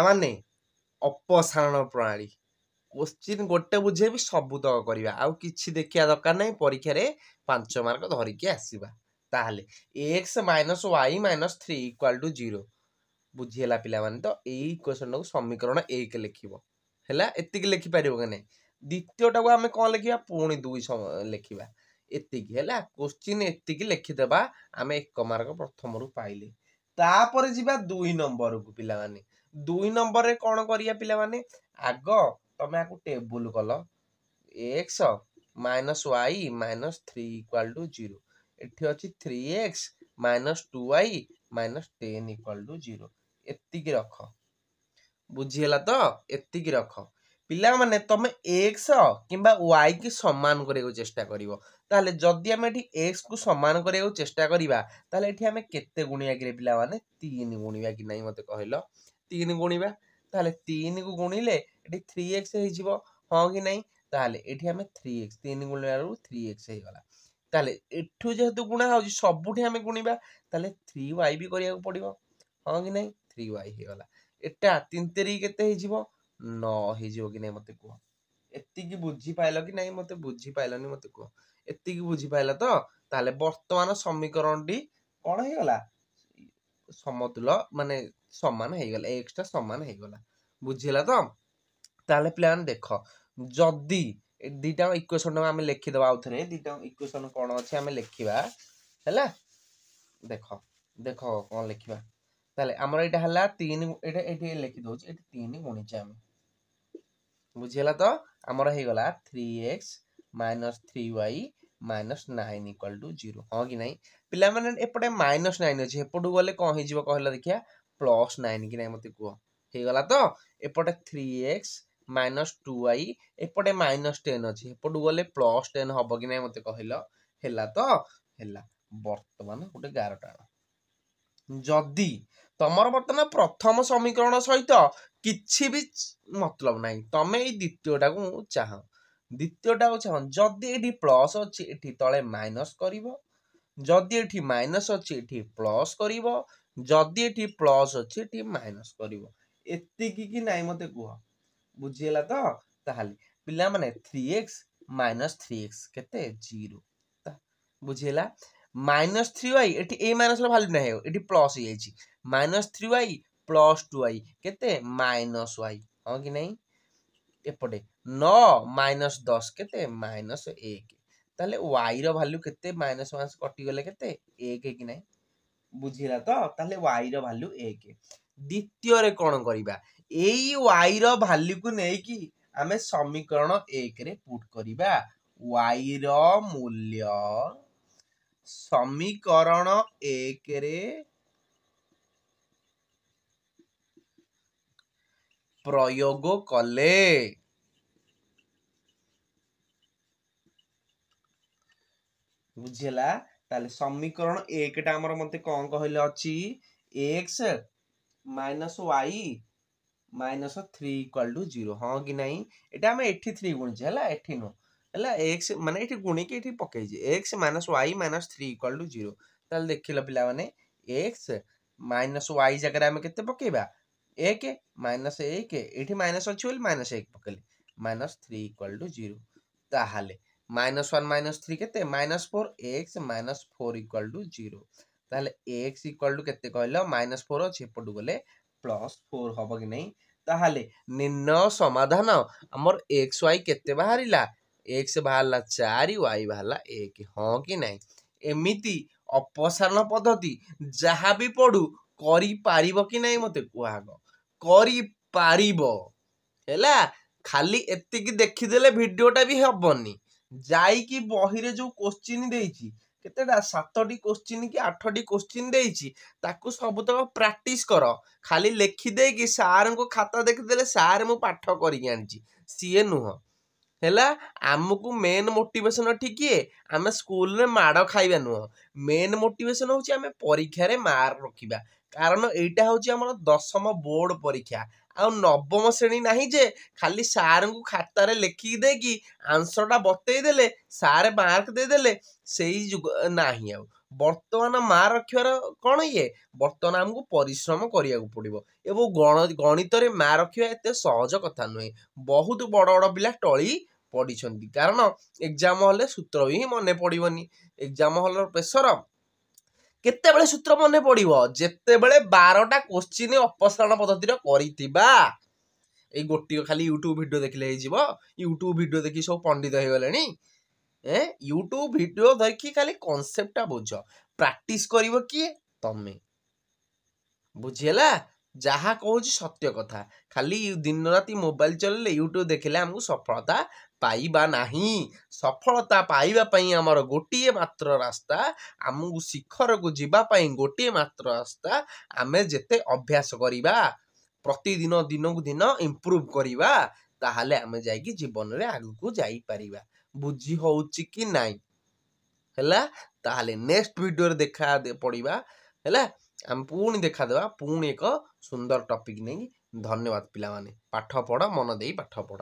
ମାନେ अपसारण प्रणाली क्वेश्चन गोटे बुझेबी सबुतक करवा आउ किछि देखिया दरकार नहीं परीक्षा रे 5 मार्क धरिकी आसीबा ताहले x - y - 3 = 0 बुझीला पिला माने तो एई क्वेश्चन को समीकरण 1 लिखिबो हैला एतिक लिखि परिबो कि नहीं द्वितीयटा को हमें कोन लिखिबा पुणी 2 लिखिबा एतिक हैला क्वेश्चन एतिक लिखि देबा हमें 1 मार्क प्रथम रु पाइले तापर जिबा 2 नंबर को पिला माने 2 नंबर रे कोन करिया पिला माने आगो तमे आकु टेबल कलो x - y - 3 = 0 एठी अछि 3x - 2y - 10 = 0 एतिकी रख बुझीला तो एतिकी रख पिला माने तमे x किंबा y की समान करियो चेष्टा करिवो ताले जदी हम एठी x को समान करियो चेष्टा करिबा ताले एठी हमें केते गुणिया कि पिला माने 3 गुणिया कि नहीं मते कहलो 3 गुणिबा ताले 3 को गुणिले एठी 3x हे जिवो हां कि नहीं ताले एठी हमें 3x 3 गुणियारू 3x हे गला ताले एठू जेहेतु गुणा होजी सबुठी हमें गुणिबा ताले 3y भी करिया पड़िबो हां कि नहीं 3y हे गला एटा 3 तेरी केते हे जिवो 9 हे जिवो कि नहीं मते को एतिकी बुझी पाइलो कि नहीं मते बुझी पाइलोनी मते को एतिकी बुझी पाइला तो ताले वर्तमान समीकरण टी कोन हे गला समतुल माने समान हे गला x टा समान हे गला बुझिला तो ताले प्लान देखो जदी दीटा इक्वेशन हम लिखि दबा आउथरे दीटा इक्वेशन कोन अछि हम लिखिबा हैला देखो देखो कोन लिखिबा ताले हमर एटा हला 3 एटा एठी लिखि दोछ एठी 3 गुणिचे हम बुझिला तो हमर हे गला 3x - 3y - 9 = 0 हां कि नहीं पिला माने एपटे -9 अछि एपटु गले कोन हे जिवो कहला देखिया +9 कि नहीं मते को हे गला तो एपटे 3x - 2y एपटे -10 अछि एपटु गले +10 हबो कि नहीं मते कहलो हैला तो हैला वर्तमान गोटे 11 टाणो जदी तमर वर्तमान प्रथम समीकरण सहित किछि भी मतलब नहीं तमे ई द्वितीयटा को चाह द्वितीयटा को चाह जदी एठी प्लस अछि एठी तळे माइनस करिवो जदी एठी माइनस अछि एठी प्लस करिवो जदी एठी प्लस अछि एठी माइनस करिवो एतिकी कि नाही मते कुह बुझियला तो ताहाली पिला माने 3x - 3x केते 0 बुझियला -3y एठी a माइनस ला वैल्यू नाही एठी प्लस हे छि -3y + 2y केते -y हां कि नहीं एपटे 9 - 10 केते -1 ताले y रो वैल्यू केते -1 कटि गले केते 1 कि नहीं बुझिला तो ताले y रो वैल्यू 1 द्वितीय रे कोन करिबा एई y रो वैल्यू को नै कि हमें समीकरण 1 रे पुट करिबा y रो मूल्य समीकरण 1 रे प्रयोग कले बुझिला ताले समीकरण 1 टा हमर मते कोन कहले अछि x - y - 3 = 0 हां कि नहीं एटा हम एठी 3 गुण छै हला एठी नो हला x माने एठी गुणी के एठी पकै छै x - y - 3 = 0 ताले देखिलो पिला माने x - y जगह हम केते पकेबा 1 -1 एठी माइनस अछि बोली -1 पकेले -3 = 0 ताहाले -1 - 3 केते -4 x - 4 = 0 ताहाले x = केते कहलो -4 अछि पडु गले +4 हबो कि नहीं ताहाले निर्णय समाधान हमर xy केते बाहरिला x बाहरला 4 y बाहरला 1 हां कि नहीं एमिति अपसारण पद्धति जहा भी पडु करी पारिबो कि नहीं मते कुआगो करी पारिबो हैला खाली एतिकी देखि देले वीडियोटा भी हबनी जाई कि बही रे जो क्वेश्चन देइछि केतेडा 7टी क्वेश्चन कि 8टी क्वेश्चन देइछि ताकू सब तक प्रैक्टिस करो खाली लिखि दे कि सार को खाता देखि देले सार मु पाठ करि आनछि सीए नुह हैला हमकु मेन मोटिवेशन ठिकिए आमे स्कूल रे माड़ खाइबा नुह मेन मोटिवेशन होछि आमे परीक्षा रे मार्क रखिबा कारण एटा होछि हमर 10म बोर्ड परीक्षा आ नवम श्रेणी नाही जे खाली सार को खाता रे लिखि दे कि आंसर टा बतई देले सार मार्क दे देले सेही नाही आ ବର୍ତ୍ତମାନ ମା ରଖିବାର କ'ଣ ଇଏ ବର୍ତ୍ତମାନ ଆମକୁ ପରିଶ୍ରମ କରିବାକୁ ପଡ଼ିବ ଏବଂ ଗଣିତରେ ମା ରଖିବା ଏତେ ସହଜ କଥା ନୁହେଁ। ବହୁତ ବଡ଼ ବଡ଼ ପିଲା ଟଳି ପଡ଼ିଛନ୍ତି କାରଣ ଏକ୍ଜାମ ହଲରେ ସୂତ୍ର ହିଁ ମନେ ପଡ଼ିବନି। ଏକ୍ଜାମ ହଲର ପ୍ରେସର କେତେବେଳେ ସୂତ୍ର ମନେ ପଡ଼ିବ ଯେତେବେଳେ 12ଟା କୋଶ୍ଚିନ୍ ଅପସାରଣ ପଦ୍ଧତିର କରିଥିବା। ଏଇ ଗୋଟିଏ ଖାଲି ୟୁଟ୍ୟୁବ ଭିଡ଼ିଓ ଦେଖିଲେ ହେଇଯିବ? ୟୁଟ୍ୟୁବ ଭିଡ଼ିଓ ଦେଖି ସବୁ ପଣ୍ଡିତ ହେଇଗଲେଣି। ୟୁଟ୍ୟୁବ ଭିଡ଼ିଓ ଧରିକି ଖାଲି କନସେପ୍ଟଟା ବୁଝ, ପ୍ରାକ୍ଟିସ କରିବ କିଏ ତମେ। ବୁଝିହେଲା? ଯାହା କହୁଛି ସତ୍ୟ କଥା। ଖାଲି ଦିନ ରାତି ମୋବାଇଲ ଚଲେଇଲେ ୟୁଟ୍ୟୁବ ଦେଖିଲେ ଆମକୁ ସଫଳତା ପାଇବା ନାହିଁ। ସଫଳତା ପାଇବା ପାଇଁ ଆମର ଗୋଟିଏ ମାତ୍ର ରାସ୍ତା, ଆମକୁ ଶିଖରକୁ ଯିବା ପାଇଁ ଗୋଟିଏ ମାତ୍ର ରାସ୍ତା, ଆମେ ଯେତେ ଅଭ୍ୟାସ କରିବା, ପ୍ରତିଦିନ ଦିନକୁ ଦିନ ଇମ୍ପ୍ରୁଭ କରିବା, ତାହେଲେ ଆମେ ଯାଇକି ଜୀବନରେ ଆଗକୁ ଯାଇପାରିବା। ବୁଝି ହଉଛି କି ନାଇଁ? ହେଲା, ତାହେଲେ ନେକ୍ସଟ ଭିଡ଼ିଓରେ ଦେଖା ପଡ଼ିବା। ହେଲା, ଆମେ ପୁଣି ଦେଖାଦେବା ପୁଣି ଏକ ସୁନ୍ଦର ଟପିକ ନେଇ। ଧନ୍ୟବାଦ ପିଲାମାନେ। ପାଠ ପଢ଼, ମନ ଦେଇ ପାଠ ପଢ଼।